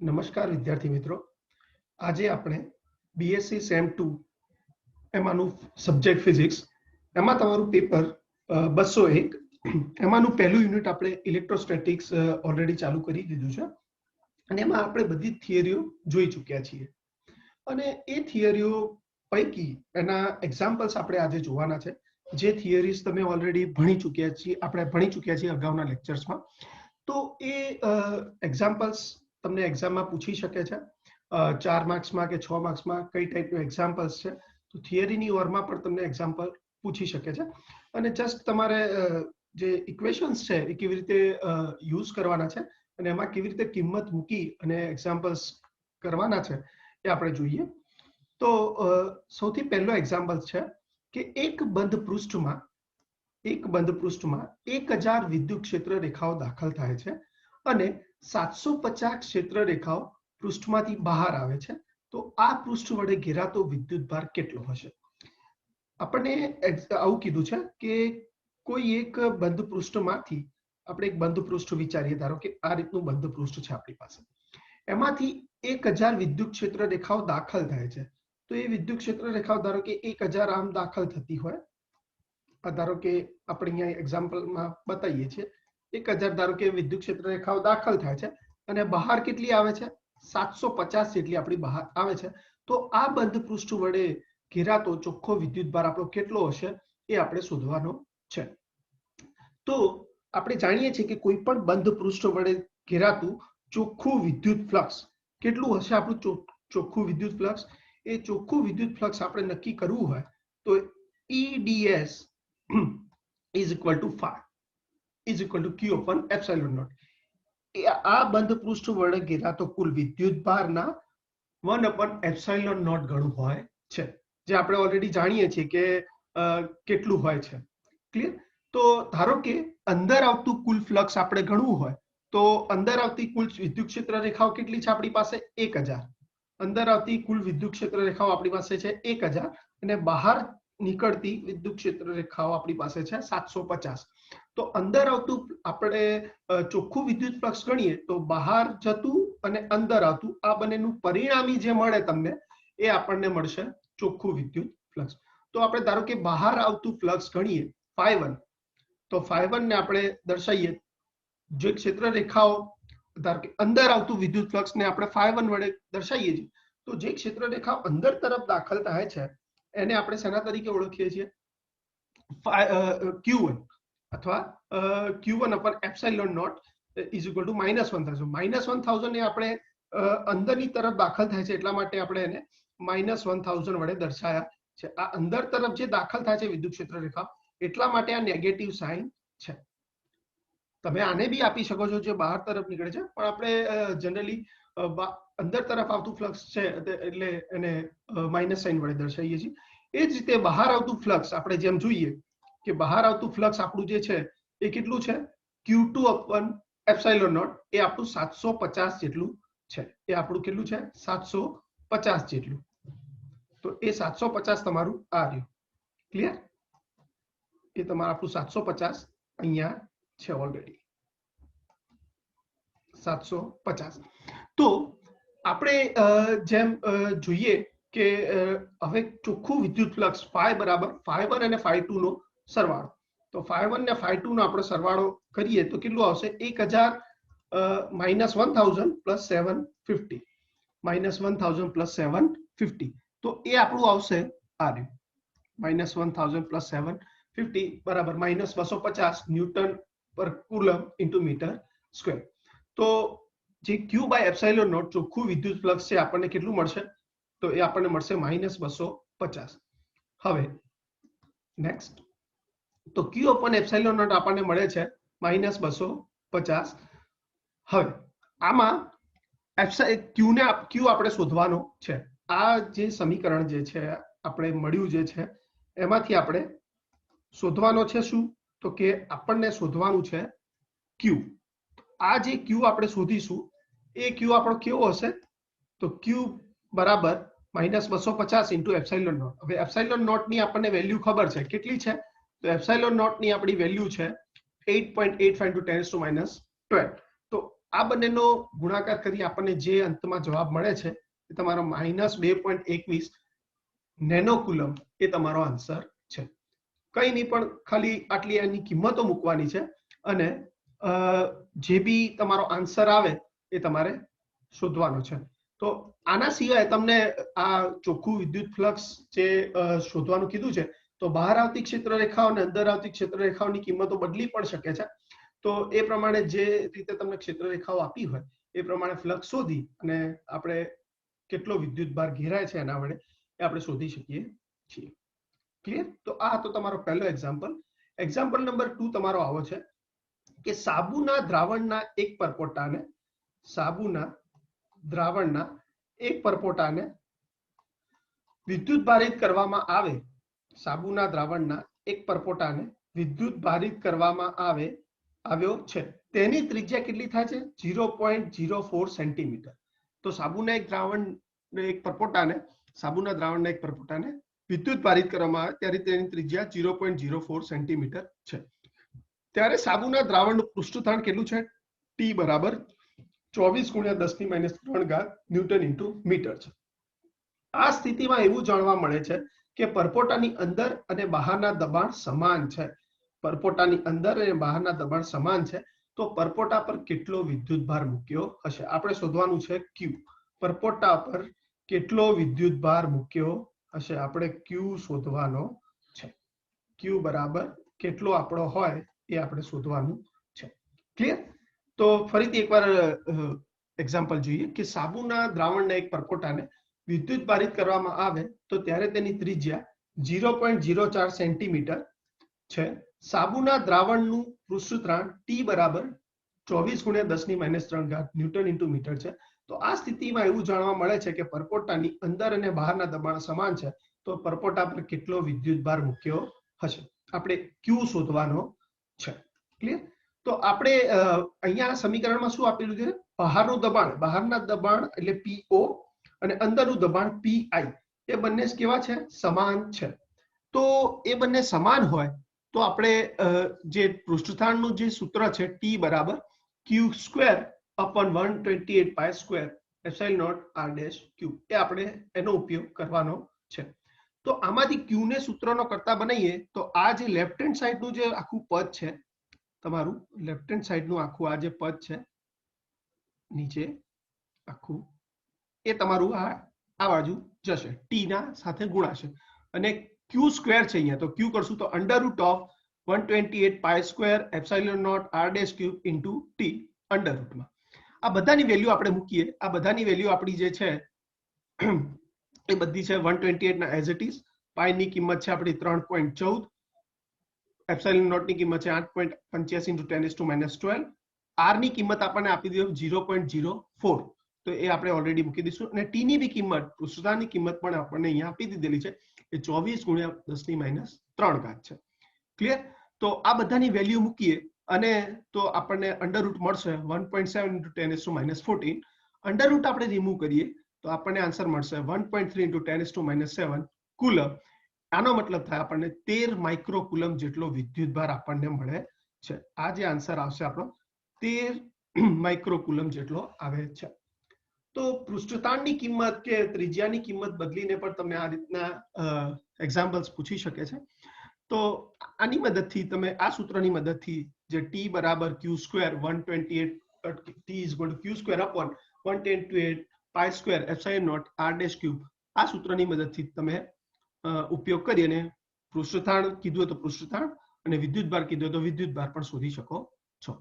નમસ્કાર વિદ્યાર્થી મિત્રો, આજે આપણે બીએસસી સેમ 2 એમાંનું સબ્જેક્ટ ફિઝિક્સ એમાં તમારું પેપર 201 એમાંનું પહેલું યુનિટ આપણે ઇલેક્ટ્રોસ્ટેટિક્સ ઓલરેડી ચાલુ કરી દીધું છે અને એમાં આપણે બધી થિયરીઓ જોઈ ચૂક્યા છીએ અને એ થિયરીઓ પૈકી એના એક્ઝામ્પલ્સ આપણે આજે જોવાના છે જે થિયરીઝ તમે ઓલરેડી ભણી ચૂક્યા છીએ અગાઉના લેક્ચર્સમાં. તો એ એક્ઝામ્પલ્સ તમને એક્ઝામમાં પૂછી શકે છે 4 માર્ક્સમાં કે 6 માર્ક્સમાં કઈ ટાઈપનું એક્ઝામ્પલ્સ છે. તો થિયરીની ઓરમાં પણ તમને એક્ઝામ્પલ પૂછી શકે છે અને જસ્ટ તમારે જે ઇક્વેશન્સ છે એ કેવી રીતે યુઝ કરવાના છે અને એમાં કેવી રીતે કિંમત મૂકી અને એક્ઝામ્પલ્સ કરવાના છે એ આપણે જોઈએ. તો સૌથી પહેલો એક્ઝામ્પલ છે કે એક બંધ પૃષ્ઠમાં 1000 વિદ્યુત ક્ષેત્ર રેખાઓ દાખલ થાય છે અને 750 ક્ષેત્ર રેખાઓ પૃષ્ઠમાંથી બહાર આવે છે. તો આ પૃષ્ઠ વડે ઘેરાતો વિદ્યુતભાર કેટલો હશે? આપણને આવું કીધું છે કે કોઈ એક બંધ પૃષ્ઠમાંથી આપણે એક બંધ પૃષ્ઠ વિચારીએ, ધારો કે આ રીતનું બંધ પૃષ્ઠ છે આપણી પાસે, એમાંથી 1000 વિદ્યુત ક્ષેત્ર રેખાઓ દાખલ થાય છે. તો એ વિદ્યુત ક્ષેત્ર રેખાઓ ધારો કે 1000 આમ દાખલ થતી હોય, ધારો કે આપણે અહીંયા એક્ઝામ્પલમાં બતાવીએ છીએ 1000 ધારો કે વિદ્યુત ક્ષેત્ર રેખાઓ દાખલ થાય છે અને બહાર કેટલી આવે છે? 750 જેટલી આપણી બહાર આવે છે. તો આ બંધ પૃષ્ઠ વડે ઘેરાતો ચોખ્ખો વિદ્યુતભાર આપણો કેટલો હશે એ આપણે શોધવાનો છે. તો આપણે જાણીએ છીએ કે કોઈ પણ બંધ પૃષ્ઠ વડે ઘેરાતું ચોખ્ખું વિદ્યુત ફ્લક્સ કેટલું હશે? આપણું ચોખ્ખું વિદ્યુત ફ્લક્સ, એ ચોખ્ખું વિદ્યુત ફ્લક્સ આપણે નક્કી કરવું હોય તો EDS is equal to phi is equal to Q upon epsilon naught. આ બંધ પૃષ્ઠ વડે ઘેરાતો કુલ વિદ્યુતભારના 1 upon epsilon naught ગણું હોય છે, જે આપણે ઓલરેડી જાણીએ છીએ કે કેટલું હોય છે. ક્લિયર? તો ધારો કે અંદર આવતું કુલ ફ્લક્સ આપણે ગણવું હોય તો અંદર આવતી કુલ વિદ્યુત ક્ષેત્ર રેખાઓ કેટલી છે આપણી પાસે? 1000. અંદર આવતી કુલ વિદ્યુત ક્ષેત્ર રેખાઓ આપણી પાસે છે 1000 અને બહાર નીકળતી વિદ્યુત ક્ષેત્ર રેખાઓ આપણી પાસે છે 750. તો અંદર આવતું આપણે ચોખ્ખું વિદ્યુત ફ્લક્સ ગણીએ તો બહાર જતું અને અંદર આવતું આ બંનેનું પરિણામી જે મળે તમને એ આપણને મળશે ચોખ્ખું વિદ્યુત ફ્લક્સ. તો આપણે ધારો કે બહાર આવતું ફ્લક્સ ગણીએ φ1, તો φ1 ને આપણે દર્શાવીએ જે ક્ષેત્ર રેખાઓ, ધારો કે અંદર આવતું વિદ્યુત ફ્લક્સ ને આપણે φ1 વડે દર્શાવીએ છીએ. તો જે ક્ષેત્ર રેખાઓ અંદર તરફ દાખલ થાય છે એને આપણે શેના તરીકે ઓળખીએ છીએ? Q1 અથવા Q1 upon epsilon naught is equal to -1000. -1000 ને આપણે અંદરની તરફ દાખલ થાય છે એટલા માટે આપણે એને -1000 વડે દર્શાવ્યા છે. આ અંદર તરફ જે દાખલ થાય છે વિદ્યુત ક્ષેત્ર રેખા એટલા માટે આ નેગેટિવ સાઇન છે. તમે આને બી આપી શકો છો જે બહાર તરફ નીકળે છે, પણ આપણે જનરલી અંદર તરફ આવતું ફ્લક્સ છે એટલે એને માઇનસ સાઇન વડે દર્શાવીએ છીએ. એ જ રીતે બહાર આવતું ફ્લક્સ આપણે જેમ જોઈએ કે બહાર આવતું ફ્લક્સ આપણું જે છે એ કેટલું છે? Q2 upon epsilon naught, એ આપણું 750 જેટલું છે. એ આપણું કેટલું છે? 750 જેટલું. તો એ 750 તમારું આ રહ્યું. ક્લિયર? એ તમારું આપણું 750 અહીંયા છે ઓલરેડી 750. તો આપણે જેમ જોઈએ કે હવે ચોખ્ખું વિદ્યુત ફ્લક્સ φ બરાબર φ1 અને φ2 નો સરવાળો. તો φ1 ને φ2 નો આપણે સરવાળો કરીએ તો કેટલું આવશે? 1000 -1000 plus 750 -1000 plus 750. તો એ આપણું આવશે આ રહ્યું -1000 plus 750 બરાબર -250 ન્યૂટન પર કુલમ ઇન્ટુ મીટર સ્ક્વેર. તો જે Q by epsilon naught ચોખ્ખું વિદ્યુત ફ્લક્સ છે આપણને કેટલું મળશે? તો એ આપણને મળશે -250. હવે નેક્સ્ટ, તો Q upon epsilon naught આપણને મળે છે -250. હવે આમાં Q આપણે શોધવાનો છે. આ જે સમીકરણ જે છે આપણે મળ્યું જે છે એમાંથી આપણે શોધવાનો છે શું? તો કે આપણને શોધવાનું છે Q. આ જે Q આપણે શોધીશું એ Q આપણો કેવો હશે? તો Q બરાબર -250 into epsilon naught. હવે epsilon naught ની આપણને વેલ્યુ ખબર છે, કેટલી છે? તો epsilon naught ની આપણી વેલ્યુ છે 8.85 × 10⁻12. તો આ બંનેનો ગુણાકાર કરી આપણને જે અંતમાં જવાબ મળે છે એ તમારો -2.21 નેનોકુલમ એ તમારો આન્સર છે. કઈ નહીં, પણ ખાલી આટલી એની કિંમતો મૂકવાની છે અને જે બી તમારો આન્સર આવે એ તમારે શોધવાનો છે. તો આના સિવાય તમને આ ચોખ્ખું વિદ્યુત ફ્લક્સ જે શોધવાનું કીધું છે, તો બહાર આવતી ક્ષેત્ર રેખાઓ અને અંદર આવતી ક્ષેત્ર રેખાઓની કિંમતો બદલી પણ શકે છે. તો એ પ્રમાણે જે રીતે તમને ક્ષેત્ર રેખાઓ આપી હોય એ પ્રમાણે ફ્લક્સ શોધી અને આપણે કેટલો વિદ્યુત ભાર ઘેરાય છે એના વડે એ આપણે શોધી શકીએ છીએ. ક્લિયર? તો આ હતો તમારો પહેલો એક્ઝામ્પલ. એક્ઝામ્પલ નંબર 2 તમારો આવો છે કે સાબુના દ્રાવણના એક પરપોટાને વિદ્યુત ભારિત કરવામાં આવે. સાબુના દ્રાવણના એક પરપોટાને વિદ્યુત ભારિત કરવામાં આવ્યો છે. તેની ત્રિજ્યા કેટલી થાય છે? 0.04 સેન્ટીમીટર. તો સાબુના દ્રાવણના એક પરપોટાને વિદ્યુત ભારિત કરવામાં આવે ત્યારે તેની ત્રિજ્યા 0.04 સેન્ટીમીટર છે. ત્યારે સાબુના દ્રાવણનું પૃષ્ઠતાણ કેટલું છે? T બરાબર 24 × 10⁻³ ન્યૂટન ઇન્ટુ મીટર છે. આ સ્થિતિમાં એવું જાણવા મળે છે કે પરપોટાની અંદર અને બહારના દબાણ સમાન છે. પરપોટાની અંદર અને બહારના દબાણ સમાન છે. તો પરપોટા પર કેટલો વિદ્યુત ભાર મૂક્યો હશે? આપણે શોધવાનું છે Q. પરપોટા પર કેટલો વિદ્યુત ભાર મૂક્યો હશે? આપણે Q શોધવાનો છે. Q બરાબર કેટલો આપણો હોય એ આપણે શોધવાનું છે. ક્લિયર? તો ફરીથી એકવાર એક્ઝામ્પલ જોઈએ કે સાબુના દ્રાવણના એક પરપોટાને વિદ્યુત ભારિત કરવામાં આવે તો ત્યારે તેની ત્રિજ્યા 0.04 સેન્ટીમીટર છે. સાબુના દ્રાવણનું પૃષ્ઠતાણ T બરાબર 24 × 10⁻³ ન્યૂટન ઇન્ટુ મીટર છે. તો આ સ્થિતિમાં એવું જાણવા મળે છે કે પરપોટાની અંદર અને બહારના દબાણ સમાન છે. તો પરપોટા પર કેટલો વિદ્યુત ભાર મૂક્યો હશે? આપણે Q શોધવાનો છે. ક્લિયર? તો આપણે અહીંયા સમીકરણમાં શું આપેલું છે? બહારના દબાણ એટલે PO અને અંદરનું દબાણ PI એ બંને કેવા છે? સમાન છે. તો એ બંને સમાન હોય તો આપણે જે પૃષ્ઠતાણનું જે સૂત્ર છે T બરાબર Q²/128π² ε0R' એ આપણે એનો ઉપયોગ કરવાનો છે. તો આમાંથી Q ને સૂત્રનો કરતા બનાવીએ તો આ જે લેફ્ટ હેન્ડ સાઈડનું જે આખું પદ છે તમારું, લેફ્ટ હેન્ડ સાઈડનું આખું આ જે પદ છે નીચે આખું, એ તમારું આ બાજુ જશે, T ના સાથે ગુણાશે અને Q² છે અહીંયા, તો Q કરશું તો √128π² ε0R'³ T √ આ બધાની વેલ્યુ આપણે મૂકીએ. આ બધાની વેલ્યુ આપણી જે છે એ બધી છે 128 ના એઝ ઇટ ઇઝ. પાઈ ની કિંમત છે આપણી 3.14, એપ્સિલોન ની કિંમત છે 8.85 × 10⁻12, r ની કિંમત આપણને આપી દીધું 0.04, તો એ આપણે ઓલરેડી મૂકી દઈશું. અને t ની બી કિંમત, પૃષ્ઠતાણની કિંમત પણ આપણને અહીંયા આપી દીધેલી છે, એ 24 × 10⁻³ છે. ક્લિયર? તો આ બધાની વેલ્યુ મૂકીએ અને તો આપણને અંડર રૂટ મળશે 1.7 × 10⁻14. અંડર રૂટ આપણે રિમૂવ કરીએ તો આપણને આન્સર મળશે 1.3 × 10⁻7 કુલમ. આનો મતલબ થાય આપણને 13 માઇક્રોકુલમ જેટલો વિદ્યુત ભાર આપણને મળે છે. આ જે આન્સર આવશે આપણો 13 માઇક્રોકુલમ જેટલો આવે છે. તો પૃષ્ઠતાણની કિંમત કે ત્રિજ્યાની કિંમત બદલીને પણ તમે આ રીતના એક્ઝામ્પલ્સ પૂછી શકે છે. તો આની મદદથી તમે આ સૂત્રની મદદથી જે T બરાબર Q² 128 T = Q²/128π² ε0R'³ આ સૂત્રની મદદથી તમે ઉપયોગ કરી અને પૃષ્ઠતાણ કીધું તો પૃષ્ઠતાણ અને વિદ્યુતભાર કીધું તો વિદ્યુતભાર પણ શોધી શકો છો.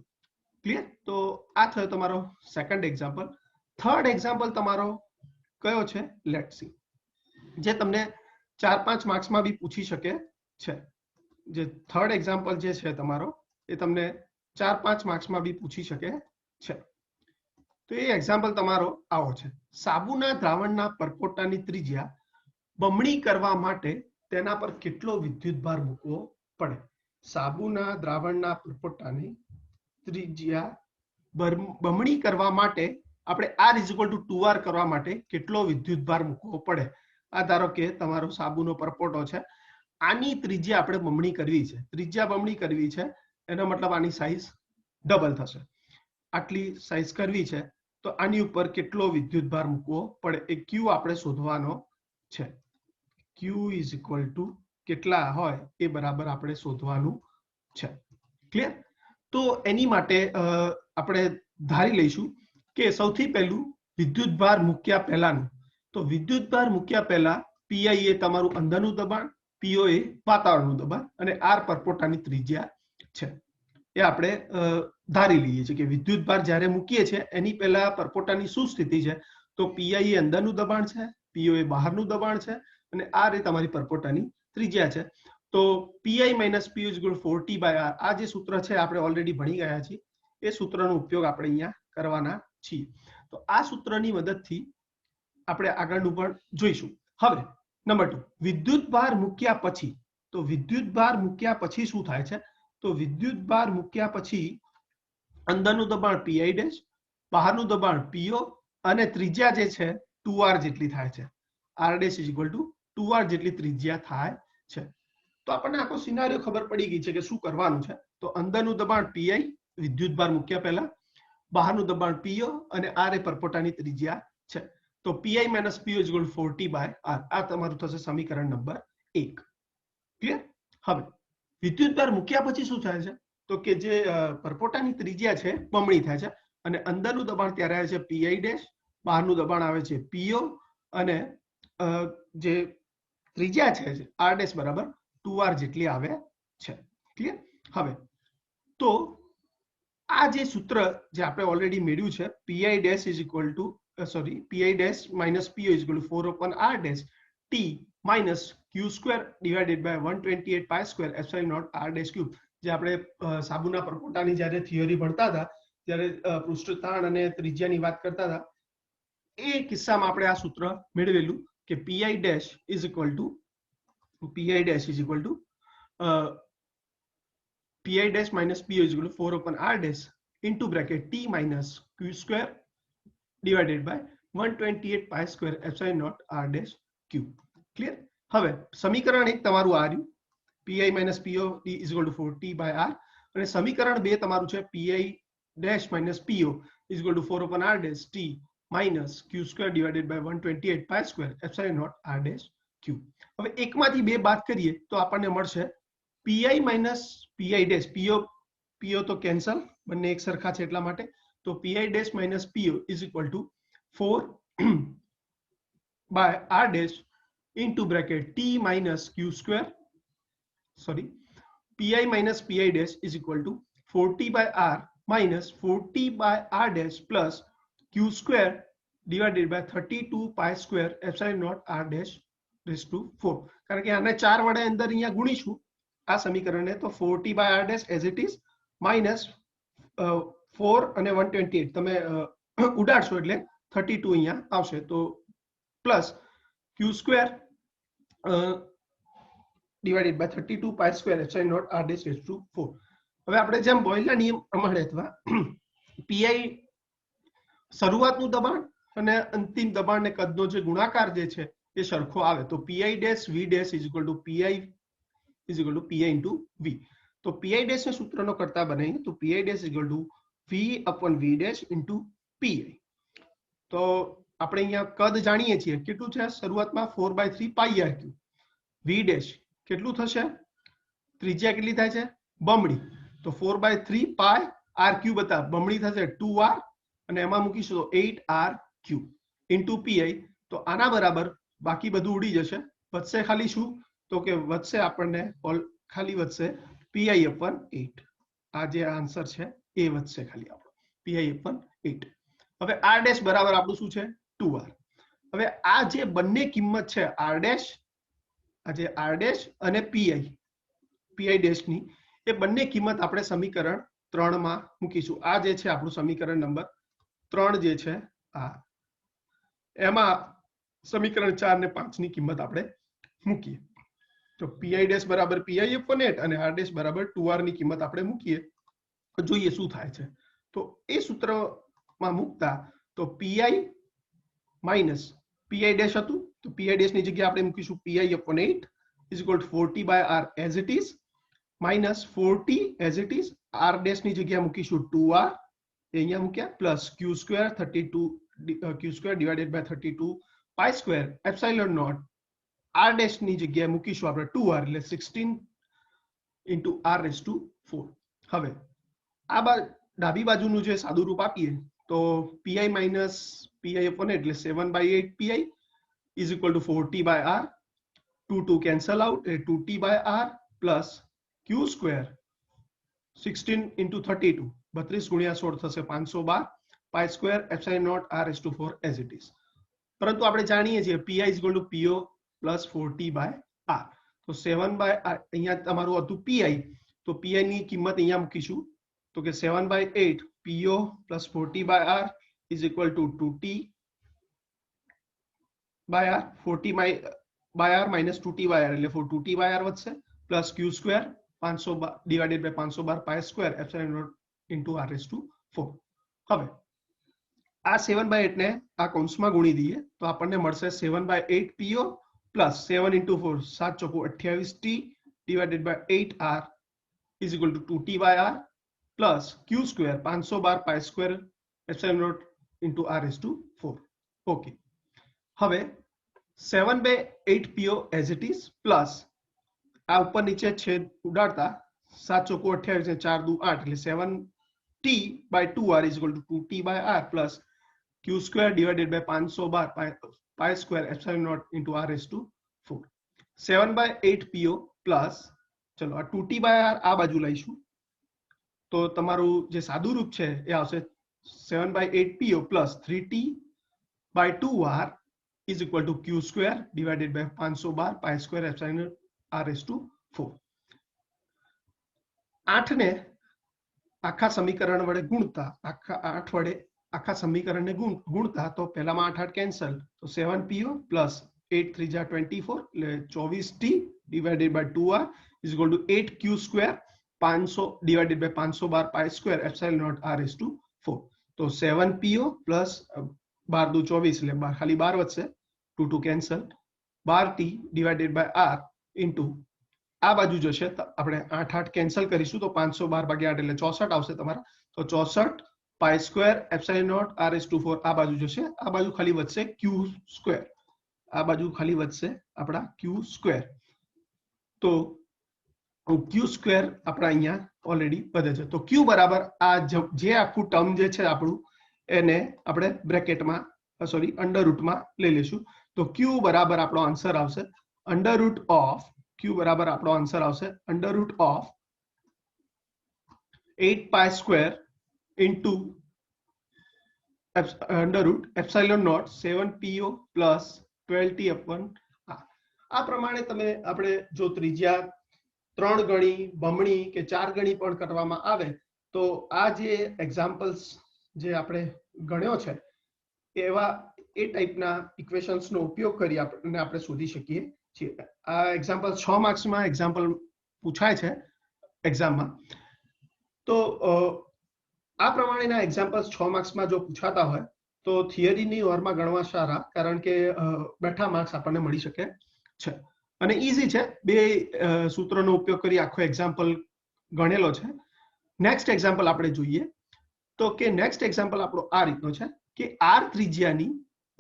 ક્લિયર? તો આ થયો તમારો સેકન્ડ એક્ઝામ્પલ. થર્ડ એક્ઝામ્પલ તમારો કયો છે? લેટ્સ સી, જે તમને 4-5 માર્ક્સમાં બી પૂછી શકે છે. જે થર્ડ એક્ઝામ્પલ જે છે તમારો એ તમને 4-5 માર્ક્સમાં બી પૂછી શકે છે. તો એ એક્ઝામ્પલ તમારો આવો છે. સાબુના દ્રાવણના પરપોટાની ત્રિજ્યા બમણી કરવા માટે તેના પર કેટલો વિદ્યુતભાર મૂકવો પડે? સાબુના દ્રાવણના પરપોટાની ત્રિજ્યા બમણી કરવા માટે આપણે r = 2r કરવા માટે કેટલો વિદ્યુતભાર મૂકવો પડે? આ ધારો કે તમારો સાબુનો પરપોટો છે, આની ત્રિજ્યા આપણે બમણી કરવી છે. ત્રિજ્યા બમણી કરવી છે એનો મતલબ આની સાઈઝ ડબલ થશે. આટલી સાઇઝ કરવી છે તો આની ઉપર કેટલો વિદ્યુતભાર મૂકવો પડે એ ક્યુ આપણે શોધવાનો છે. ક્યુ ઇઝ ઇક્વલ ટુ કેટલા હોય એ બરાબર આપણે શોધવાનું છે. ક્લિયર? તો એની માટે આપણે ધારી લઈશું કે સૌથી પહેલું વિદ્યુતભાર મૂક્યા પહેલાનું, તો વિદ્યુતભાર મૂક્યા પહેલા પીઆઈ એ તમારું અંદરનું દબાણ, પીઓ એ વાતાવરણનું દબાણ અને આર પરપોટાની ત્રિજ્યા છે. એ આપણે ધારી લઈએ છીએ કે વિદ્યુતભાર જ્યારે મૂકીએ છીએ એની પહેલા પરપોટાની શું સ્થિતિ છે, તો પીઆઈ એ અંદરનું દબાણ છે, પીઓ એ બહારનું દબાણ છે અને આર એ તમારી પરપોટાની ત્રિજ્યા છે. તો PI minus P O is equal to 4t/r, આ જે સૂત્ર છે આપણે ઓલરેડી ભણી ગયા છીએ, એ સૂત્રનો ઉપયોગ આપણે અહીંયા કરવાના છીએ. તો આ સૂત્રની મદદથી આપણે આગળનું પણ જોઈશું. હવે નંબર 2, વિદ્યુતભાર મૂક્યા પછી, તો વિદ્યુતભાર મૂક્યા પછી શું થાય છે, તો વિદ્યુતભાર મૂક્યા પછી અંદરનું દબાણ પીઆઈ ડેશ, બહારનું દબાણ પીઓ અને ત્રિજ્યા જે છે 2r જેટલી થાય છે. r dash is equal two 2r જેટલી ત્રિજ્યા થાય છે. તો આપણને આખો સિનારિયો ખબર પડી ગઈ છે કે શું કરવાનું છે. તો અંદરનું દબાણ પીઆઈ વિદ્યુતભાર મૂક્યા પહેલા, બહારનું દબાણ પીઓ અને r એ પરપોટાની ત્રિજ્યા છે. તો PI minus P O is equal to 4t/r, આ તમારું થશે સમીકરણ નંબર 1. ક્લિયર? હવે વિદ્યુતભાર મૂક્યા પછી શું થાય છે, તો કે જે પરપોટાની ત્રિજ્યા છે બમણી થાય છે અને અંદરનું દબાણ ત્યારે આવે છે પીઆઈ ડેશ, બહારનું દબાણ આવે છે પીઓ અને જે ત્રિજ્યા છે આર ડેશ બરાબર 2r જેટલી આવે છે. ક્લિયર? હવે તો આ જે સૂત્ર જે આપણે ઓલરેડી મેળવ્યું છે, P I dash is equal to P I dash minus P O is equal to 4/r dash T minus Q square divided by 128 pi square epsilon naught r dash cube. જે આપણે સાબુના પરપોટાની જ્યારે થિયરી ભણતા હતા ત્યારે પૃષ્ઠ તાણ અને ત્રિજ્યાની વાત કરતા હતા, એ કિસ્સામાં આપણે આ સૂત્ર મેળવેલું કે P I dash is equal to P I dash minus P O is equal to 4/r dash into bracket T minus Q square divided by 128 pi square epsilon naught r dash cube. Clear? હવે સમીકરણ 1 તમારું આ રહ્યું, P I minus P O is equal to 4t/r, અને સમીકરણ 2 તમારું છે P I dash minus P O is equal to 4/r dash T minus Q square divided by 128 pi square epsilon naught r dash cube. હવે એકમાંથી બે બાદ કરીએ તો આપણને મળશે પીઆઈ માઇનસ પીઆઈ ડેશ, પીઓ તો કેન્સલ, બંને એક સરખા છે એટલા માટે, તો P I dash minus P O is equal to 4/r dash into bracket t minus q square, sorry, pi minus pi dash is equal to 4t/r minus 4t/r dash plus q square divided by 32 pi square epsilon naught r dash raised to 4. કારણ કે આને 4 વડે અંદર અહીંયા ગુણીશું આ સમીકરણને, તો 4t/r dash as it is minus 4 અને 128 તમે ઉડાડશો એટલે 32 અહીંયા આવશે, તો plus q square divided by 32 pi square epsilon naught r dash raised to 4. હવે આપણે જેમ બોયલના નિયમ પ્રમાણે અથવા પીઆઈ શરૂઆતનું દબાણ અને અંતિમ દબાણને કદનો જે ગુણાકાર જે છે એ સરખો આવે, તો P I dash V dash is equal to P I into V. તો પીઆઈ ડેશ ને સૂત્રનો કરતા બનાવીએ તો P I dash is equal to V upon V dash into P I. તો આપણે અહીંયા કદ જાણીએ છીએ કેટલું છે, શરૂઆતમાં 4/3 પાઈ r ક્યુબ. વી ડેશ કેટલું થશે, ત્રિજ્યા કેટલી થાય છે બમણી, તો 4/3 પાઈ r ક્યુબ હતા, બમણી થશે 2r અને એમાં મૂકીશું તો 8r ક્યુબ ઇન્ટુ પીઆઈ. તો આના બરાબર બાકી બધું ઉડી જશે, વધશે ખાલી શું, તો કે વધશે આપણને ખાલી વધશે પીઆઈ અપન 8. આ જે આન્સર છે એ વધશે ખાલી આપણો પીઆઈ અપન 8. હવે r ડેશ બરાબર આપણું શું છે 2r. હવે આ જે બંને કિંમત છે r ડેશ, આ જે r ડેશ અને પીઆઈ ડેશ ની, એ બંને કિંમત આપણે સમીકરણ 3 માં મૂકીશું. આ જે છે આપણું સમીકરણ નંબર 3 જે છે આ, એમાં સમીકરણ 4 ને 5 ની કિંમત આપણે મૂકીએ. તો પીઆઈ ડેશ બરાબર પીઆઈ અપન 8 અને r ડેશ બરાબર 2r ની કિંમત આપણે મૂકીએ, જોઈએ શું થાય છે. તો એ સૂત્રમાં મૂકતા તો પીઆઈ માઇનસ પીઆઈ ડેશ હતું, તો પીઆઈ ડેશ ની જગ્યાએ આપણે મૂકીશું PI અપન 8 is equal to 4t/r as it is minus 4t as it is, r dash ની જગ્યાએ મૂકીશું 2r અહીંયા મૂક્યા plus q² 32 q² divided by 32 pi square epsilon naught r dash ની જગ્યાએ મૂકીશું આપણે 2r એટલે 16 into r⁴. હવે આ ડાબી બાજુનું જે સાદું રૂપ આપીએ તો pi minus pi upon એટલે 7/8 pi is equal to 4t by r. 2 cancel out, 2t by r plus q square 16 into 32 32 ગુણ્યા 16 થશે 512 pi square epsilon naught r⁴ as it is. પરંતુ આપણે જાણીએ છીએ pi is equal to po plus 4t by r. તો 7 by r અહીંયા તમારું હતું pi, તો pi ની કિંમત અહીંયા મૂકીશું તો કે 7/8 po plus 4t by r is equal to 2t by r. 4t by r minus 2t by r એટલે 2t by r વધશે plus q square 500 divided by 512 pi square epsilon naught into r⁴. હવે આ 7/8 ને આ કૌંસમાં ગુણી દઈએ તો આપણને મળશે 7/8 po plus 7 into 4 7 ચોકુ 28t divided by 8r is equal to 2t by r plus q square 512 pi square epsilon naught into r⁴. Okay. હવે 7/8 po as it is plus આ ઉપર નીચે છેદ ઉડાડતા 7 ચોકુ 28 ને 4 દુ 8 એટલે 7t by 2r is equal to 2t by r plus q square divided by 512 pi square epsilon naught into r⁴. 7/8 po plus ચલો આ 2t by r આ બાજુ લઈશું તો તમારું જે સાદું રૂપ છે એ આવશે 7/8 po plus 3t by 2r is equal to q square divided by 512 pi square epsilon r⁴. 8 ને આખા સમીકરણ વડે ગુણતા આખા 8 વડે આખા સમીકરણને ગુણતા તો પહેલામાં 8 કેન્સલ તો 7po plus 8 3 જા 24 એટલે 24t divided by 2r is equal to 8q square 500 divided by 512 pi square epsilon naught r⁴. તો 7po plus 12 દુ 24 એટલે 12 ખાલી 12 વધશે 2 cancel 12t divided by r into આ બાજુ જશે આપણે 8 કેન્સલ કરીશું તો 512 ભાગ્યા 8 એટલે 64 આવશે તમારા તો 64 pi square epsilon naught r⁴ આ બાજુ જશે આ બાજુ ખાલી વધશે q square આ બાજુ ખાલી વધશે આપણા q square. તો q square આપણા અહીંયા ઓલરેડી વધે છે તો q બરાબર આ જે આખું ટર્મ જે છે આપણું એને આપણે બ્રેકેટમાં સોરી અંડર રૂટમાં લઈ લેશું તો q બરાબર આપણો આન્સર આવશે અંડર રૂટ ઓફ q બરાબર આપણો આન્સર આવશે under root of 8 pi square into under root epsilon naught 7po plus 12t upon r. આ પ્રમાણે તમે આપણે જો ત્રિજ્યા 3 ગણી બમણી કે 4 ગણી પણ કરવામાં આવે તો આ જે એક્ઝામ્પલ્સ જે આપણે ગણ્યો છે એવા એ ટાઈપના ઇક્વેશન્સનો ઉપયોગ કરી આપણે શોધી શકીએ છીએ. આ એક્ઝામ્પલ 6 માર્ક્સમાં એક્ઝામ્પલ પૂછાય છે એક્ઝામમાં તો આ પ્રમાણેના એક્ઝામ્પલ્સ 6 માર્ક્સમાં જો પૂછાતા હોય તો થિયરીની ઓરમાં ગણવા સારા કારણ કે બેઠા માર્ક્સ આપણને મળી શકે છે અને ઈઝી છે બે સૂત્રોનો ઉપયોગ કરી આખો એક્ઝામ્પલ ગણેલો છે. નેક્સ્ટ એક્ઝામ્પલ આપણે જોઈએ તો કે નેક્સ્ટ એક્ઝામ્પલ આપણો આ રીતનો છે કે r ત્રિજ્યાની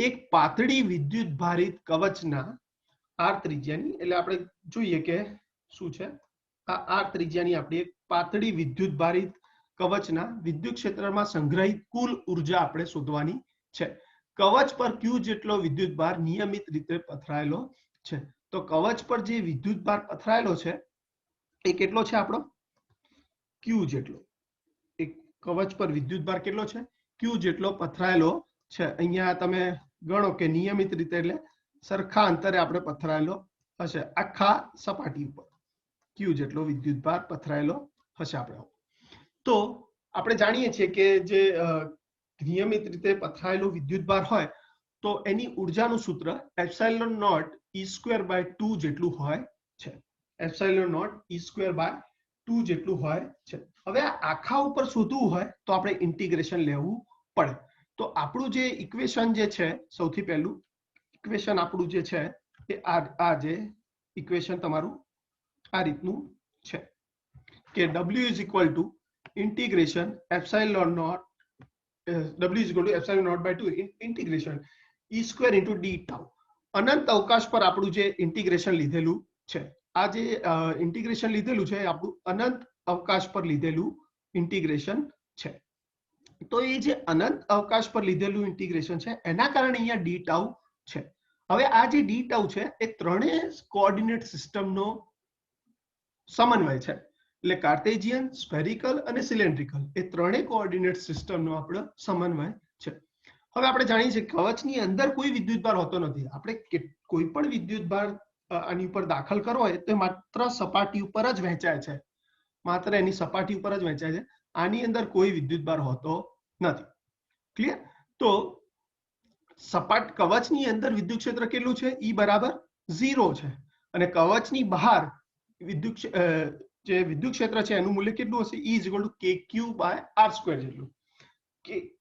એક પાતળી વિદ્યુત ભારિત કવચના r ત્રિજ્યાની એટલે આપણે જોઈએ કે શું છે આ r ત્રિજ્યાની આપણી એક પાતળી વિદ્યુત ભારિત કવચના વિદ્યુત ક્ષેત્રમાં સંગ્રહિત કુલ ઉર્જા આપણે શોધવાની છે. કવચ પર q જેટલો વિદ્યુત ભાર નિયમિત રીતે પથરાયેલો છે તો કવચ પર જે વિદ્યુત ભાર પથરાયેલો છે એ કેટલો છે આપણો q જેટલો. એક કવચ પર વિદ્યુત ભાર કેટલો છે q જેટલો પથરાયેલો છે. અહીંયા તમે ગણો કે નિયમિત રીતે એટલે સરખા અંતરે આપણે પથરાયેલો હશે આખા સપાટી ઉપર q જેટલો વિદ્યુત ભાર પથરાયેલો હશે આપણે. તો આપણે જાણીએ છીએ કે જે નિયમિત રીતે પથરાયેલું વિદ્યુતભાર હોય તો એની ઉર્જાનું સૂત્ર એપ્સિલોન નોટ e²/2 જેટલું હોય છે. એપ્સિલોન નોટ e²/2 જેટલું હોય છે. હવે આ આખા ઉપર શોધવું હોય તો આપણે ઇન્ટિગ્રેશન લેવું પડે. તો આપણું જે ઇક્વેશન જે છે સૌથી પહેલું ઇક્વેશન આપણું જે છે એ આ જે ઇક્વેશન તમારું આ રીતનું છે કે w = integration epsilon naught w is equal to epsilon naught by 2 integration e square into d tau. અનંત અવકાશ પર આપણું જે ઇન્ટિગ્રેશન લીધેલું છે, આ જે ઇન્ટિગ્રેશન લીધેલું છે એ આપણું અનંત અવકાશ પર લીધેલું ઇન્ટિગ્રેશન છે. તો એ જે અનંત અવકાશ પર લીધેલું ઇન્ટિગ્રેશન છે એના કારણે અહીંયા ડી ટાઉ છે. હવે આ જે ડી ટાઉ છે એ ત્રણેય કોઓર્ડિનેટ સિસ્ટમનો સમન્વય છે. એટલે કાર્ટેશિયન, સ્ફેરિકલ અને સિલિન્ડ્રિકલ એ ત્રણેય કોઓર્ડિનેટ સિસ્ટમનો આપણો સમન્વય છે. હવે આપણે જાણીએ છીએ કવચની અંદર કોઈ વિદ્યુતભાર હોતો નથી. આપણે કોઈ પણ વિદ્યુતભાર આની ઉપર દાખલ કરવો હોય તો માત્ર સપાટી ઉપર જ વહેંચાય છે, માત્ર એની સપાટી ઉપર જ વહેંચાય છે. આની અંદર કોઈ વિદ્યુતભાર હોતો નથી. ક્લિયર? તો સપાટ કવચની અંદર વિદ્યુત ક્ષેત્ર કેટલું છે? E બરાબર 0 છે. અને કવચની બહાર જે વિદ્યુત ક્ષેત્ર છે એનું મૂલ્ય કેટલું હશે? E is equal to kq/r² જેટલું.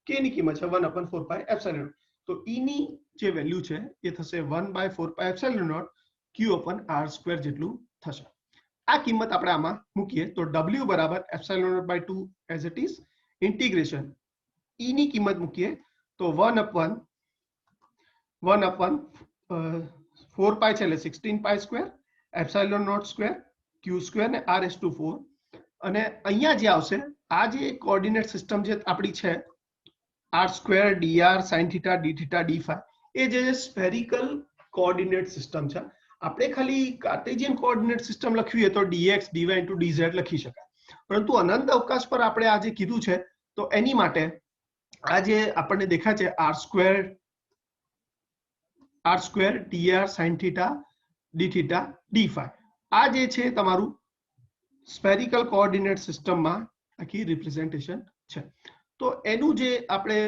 k ની કિંમત છે 1/4πε0. તો E ની જે વેલ્યુ છે એ થશે 1/4πε0 q/r² જેટલું થશે. આ કિંમત આપણે આમાં મૂકીએ તો w બરાબર ε0/2 as it is integration E ની કિંમત મૂકીએ તો 1/4π છે એટલે 16π² ε0² q² ને r⁴. અને અહીંયા જે આવશે આ જે કોઓર્ડિનેટ સિસ્ટમ જે આપણી છે r² dr sin θ dθ dϕ એ જે સ્ફેરિકલ કોઓર્ડિનેટ સિસ્ટમ છે. આપણે ખાલી કાર્ટેશિયન કોઓર્ડિનેટ સિસ્ટમ લખવી હોય તો dx dy dz લખી શકાય, પરંતુ અનંત અવકાશ પર આપણે આ જે કીધું છે તો એની માટે આ જે આપણને દેખાય છે r² dr sin θ dθ dϕ આ જે છે તમારું સ્ફેરિકલ કોઓર્ડિનેટ સિસ્ટમમાં આખી રિપ્રેઝન્ટેશન છે. તો એનું જે આપણે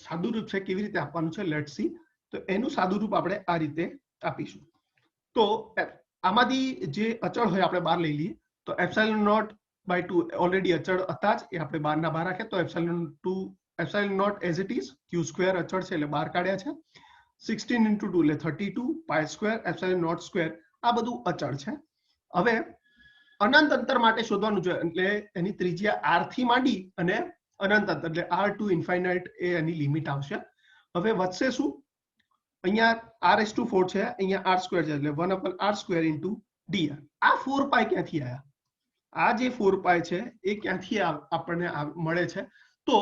સાદું રૂપ છે કેવી રીતે આપવાનું છે લેટ્સ સી. તો એનું સાદું રૂપ આપણે આ રીતે આપીશું. તો આમાંથી જે અચળ હોય આપણે બહાર લઈ લઈએ. તો ε0/2 ઓલરેડી અચળ હતા જ, એ આપણે બહારના બહાર રાખ્યા. તો ε0 એઝ ઇટ ઇઝ q² અચળ છે એટલે બહાર કાઢ્યા છે. 16 × 2 એટલે 32 π² ε0² આ બધું અચળ છે. હવે અનંત અંતર માટે શોધવાનું છે એટલે એની ત્રિજ્યા r થી માંડી અને અનંત અંતર એટલે r to infinite A any limit આવશે. હવે વધશે શું? અહીંયા r⁴ છે, અહીંયા r² છે એટલે 1/r² × dr. આ 4π ક્યાંથી આવ્યા? આ જે 4π છે એ ક્યાંથી આપણને મળે છે? તો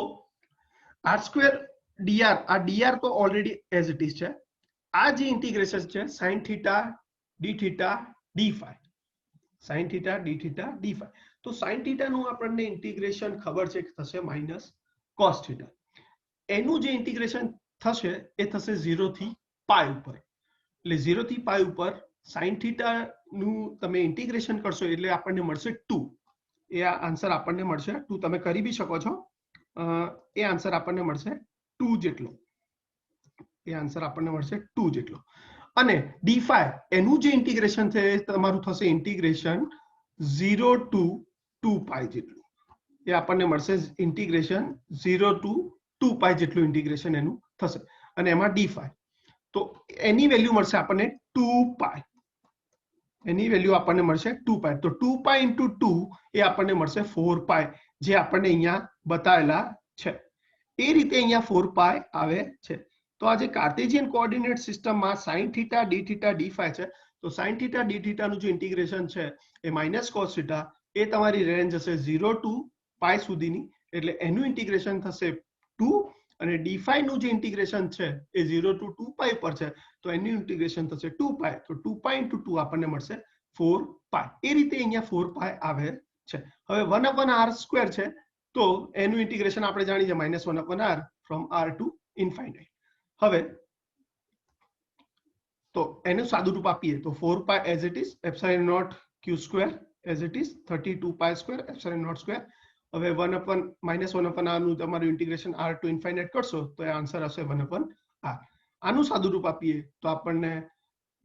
r² dr, આ dr તો ઓલરેડી એઝ ઇટ ઇઝ છે. આ જે ઇન્ટિગ્રેશન છે sin θ dθ dϕ, sin θ dθ dϕ. તો sin θ નું આપણને ઇન્ટિગ્રેશન ખબર છે કે થશે -cos θ. એનું જે ઇન્ટિગ્રેશન થશે એ થશે 0 થી π ઉપર. એટલે 0 થી π ઉપર sin θ નું તમે ઇન્ટિગ્રેશન કરશો એટલે આપણને મળશે 2. એ આ આન્સર આપણને મળશે 2. તમે કરી બી શકો છો. એ આન્સર આપણને મળશે 2 જેટલો. એ આન્સર આપણને મળશે 2 જેટલો. અને dϕ એનું જે ઇન્ટિગ્રેશન છે એ તમારું થશે ઇન્ટિગ્રેશન 0 to 2π જેટલું. એ આપણને મળશે ઇન્ટિગ્રેશન 0 to 2π જેટલું ઇન્ટિગ્રેશન એનું થશે. અને એમાં dϕ તો એની વેલ્યુ મળશે આપણને 2π. એની વેલ્યુ આપણને મળશે 2π. તો 2π × 2 એ આપણને મળશે 4π, જે આપણને અહીંયા બતાવેલા છે. એ રીતે અહીંયા 4π આવે છે. તો આ જે કાર્ટેશિયન કોઓર્ડિનેટ સિસ્ટમમાં sin θ dθ dϕ છે, તો sin θ dθ નું જે ઇન્ટિગ્રેશન છે એ -cos θ એ તમારી રેન્જ હશે 0 to π સુધીની. એટલે એનું ઇન્ટિગ્રેશન થશે 2 અને dϕ નું જે ઇન્ટિગ્રેશન છે એ 0 to 2π પર છે તો એનું ઇન્ટિગ્રેશન થશે 2π. તો 2π × 2 આપણને મળશે 4π. એ રીતે અહીંયા 4π આવે છે. હવે 1/r² છે તો એનું ઇન્ટિગ્રેશન આપણે જાણીએ -1/r from r to infinite. હવે તો એનું સાદું રૂપ આપીએ તો 4π as it is ε0 q² as it is 32 π² ε0². હવે -1/r નું તમારું ઇન્ટિગ્રેશન r to infinite કરશો તો એ આન્સર હશે 1/r. આનું સાદું રૂપ આપીએ તો આપણને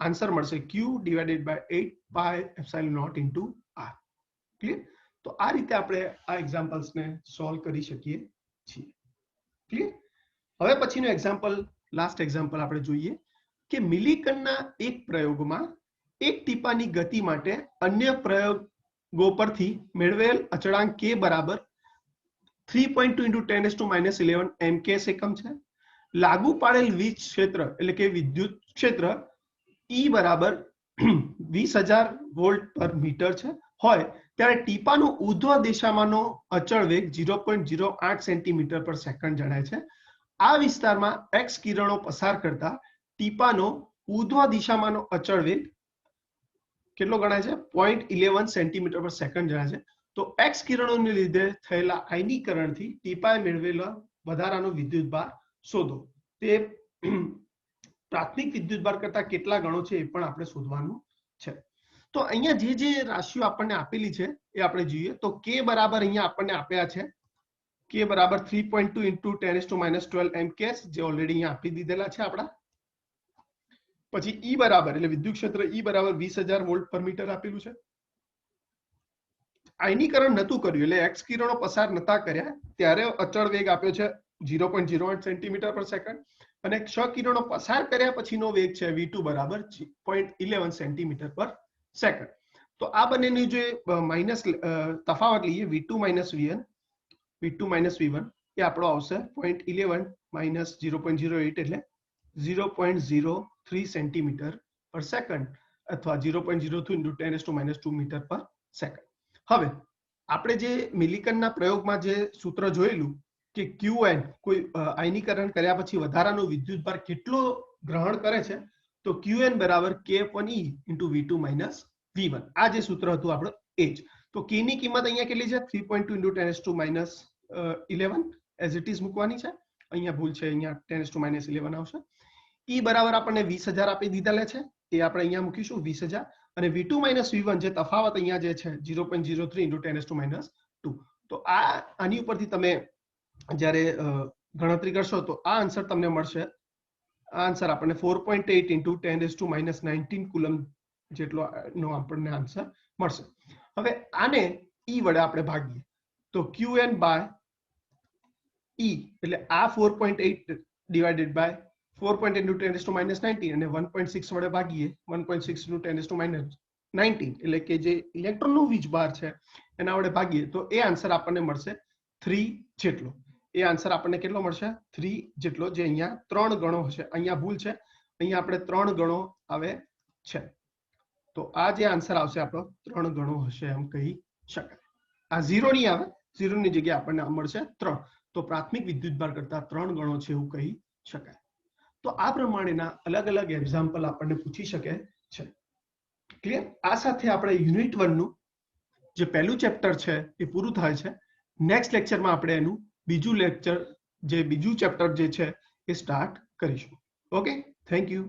આન્સર મળશે q / 8πε0 × r. ક્લિયર? તો આ રીતે આપણે આ એક્ઝામ્પલ્સ ને સોલ્વ કરી શકીએ છીએ. ક્લિયર? હવે પછીનું એક્ઝામ્પલ, લાસ્ટ એક્ઝામ્પલ આપણે જોઈએ કે મિલિકનના એક પ્રયોગમાં એક ટીપાની ગતિ માટે અન્ય પ્રયોગો પરથી મેળવેલ અચળાંક k બરાબર 3.2 into 10⁻11 MKS એકમ છે. લાગુ પાડેલ વીજ ક્ષેત્ર એટલે કે વિદ્યુત ક્ષેત્ર E બરાબર 20,000 વોલ્ટ પર મીટર છે હોય ત્યારે ટીપાનો ઉર્ધ્વ દિશામાંનો અચળ વેગ 0.08 સેન્ટીમીટર પર સેકન્ડ જણાય છે. આ વિસ્તારમાં x કિરણો પસાર કરતા ટીપાનો ઉર્ધ્વ દિશામાંનો અચળ વેગ કેટલો ગણાય છે 0.11 સેન્ટીમીટર પર સેકન્ડ જણાય છે. તો x કિરણોને લીધે થયેલા આયનીકરણથી ટીપાએ મેળવેલા વધારાનો વિદ્યુતભાર શોધો. તે પ્રાથમિક વિદ્યુતભાર કરતા કેટલા ગણો છે એ પણ આપણે શોધવાનું છે. તો અહીંયા જે રાશિઓ આપણને આપેલી છે એ આપણે જોઈએ. તો k બરાબર અહીંયા આપણને આપ્યા છે k બરાબર 3.2 into 10⁻12 MKS જે ઓલરેડી અહીંયા આપી દીધેલા છે આપડા. પછી E બરાબર એટલે વિદ્યુત ક્ષેત્ર E બરાબર 20,000 વોલ્ટ પર મીટર આપેલું છે. આયનીકરણ નતું કર્યું એટલે x કિરણો પસાર નતા કર્યા ત્યારે અચળ વેગ આપ્યો છે 0.08 સેન્ટીમીટર પર સેકન્ડ અને ક્ષ કિરણો પસાર કર્યા પછીનો વેગ છે v2 બરાબર 0.11 સેન્ટીમીટર પર સેકન્ડ. તો આ બંનેની જે માઈનસ તફાવત લઈએ v2 v1 એ આપણો આવશે 0.11 માઈનસ 0.08 એટલે 0.03 સેન્ટીમીટર પર સેકન્ડ અથવા 0.02 into 10⁻2 મીટર પર સેકન્ડ. હવે આપણે જે મિલિકનના પ્રયોગમાં જે સૂત્ર જોયેલું કે qn કોઈ આયનીકરણ કર્યા પછી વધારાનો વિદ્યુતભાર કેટલો ગ્રહણ કરે છે તો qn બરાબર k1e into v2 minus v1 આ જે સૂત્ર હતું આપણો એ જ. તો k ની કિંમત અહીંયા કેટલી છે 3.2 into 10⁻11 as it is મૂકવાની છે. અહીંયા ભૂલ છે અહીંયા 10⁻11 આવશે. e બરાબર આપણને 20,000 આપી દીધેલા છે એ આપણે અહીંયા મૂકીશું 20,000 અને v2 minus v1 જે તફાવત અહીંયા જે છે 0.03 into 10⁻2. તો આની ઉપરથી તમે જ્યારે ગણતરી કરશો તો આ આન્સર તમને મળશે. આ આન્સર આપણને 4.8 into 10⁻19 કુલમ જેટલો નો આપણને આન્સર મળશે. હવે આને e વડે આપણે ભાગીએ તો qn by e એટલે આ 4.8 divided by 4.8 into 10⁻19 અને 1.6 વડે ભાગીએ 1.6 into 10⁻19 એટલે કે જે ઇલેક્ટ્રોનનો વીજભાર છે એના વડે ભાગીએ તો એ આન્સર આપણને મળશે 3 જેટલો. એ આન્સર આપણને કેટલો મળશે 3 જેટલો જે અહીંયા 3 ગણો હશે. અહીંયા ભૂલ છે અહીંયા આપણે 3 ગણો આવે છે. તો આ જે આન્સર આવશે આપણો 3 ગણો હશે એમ કહી શકાય. આ 0 નહીં આવે 0 ની જગ્યાએ આપણને મળશે 3. તો પ્રાથમિક વિદ્યુતભાર કરતા 3 ગણો છે એવું કહી શકાય. તો આ પ્રમાણેના અલગ અલગ એક્ઝામ્પલ આપણને પૂછી શકે છે. ક્લિયર? આ સાથે આપણે યુનિટ 1 નું જે પહેલું ચેપ્ટર છે એ પૂરું થાય છે. નેક્સ્ટ લેક્ચરમાં આપણે એનું બીજું ચેપ્ટર જે છે એ સ્ટાર્ટ કરીશું. Okay, thank you.